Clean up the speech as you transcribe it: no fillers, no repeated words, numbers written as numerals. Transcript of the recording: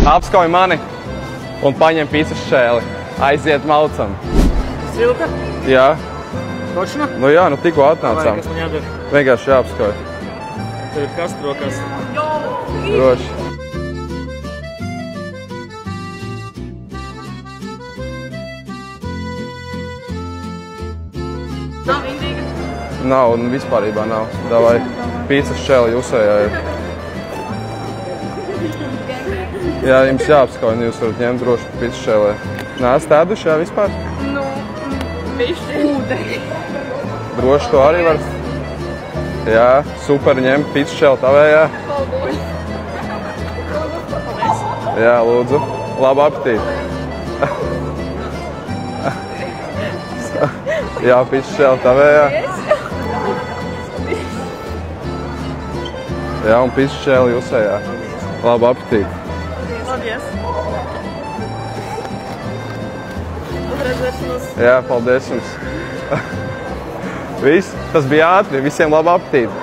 Apskauj mani un paņem pīcis šēli. Aiziet malcam. Silta? Jā. Točna? Nu jā, nu tikko atnācām. Kas man jādara? Vienkārši jāapskauj. Tur ir kas rokās. Droši. Nav indīga? Nav, un vispārībā nav. Davai, pīcis šēli jūsējā ir. Jā, jums jāapskauj, un jūs varat ņemt droši pīcis šēlē. Nē, esat ēduši, jā, vispār? Nu, bišķi. Ūdeni. Droši to arī var. Jā, super, ņem pīcis šēli tavējā. Paldies. Jā, lūdzu. Labu apetīti. Jā, pīcis šēli tavējā. Jā, un pīcis šēli jūsējā. Labu apetīti. Paldies. Uz redzēšanos. Jā, paldies jums. Viss, tas bija ātri, visiem labu apetīti.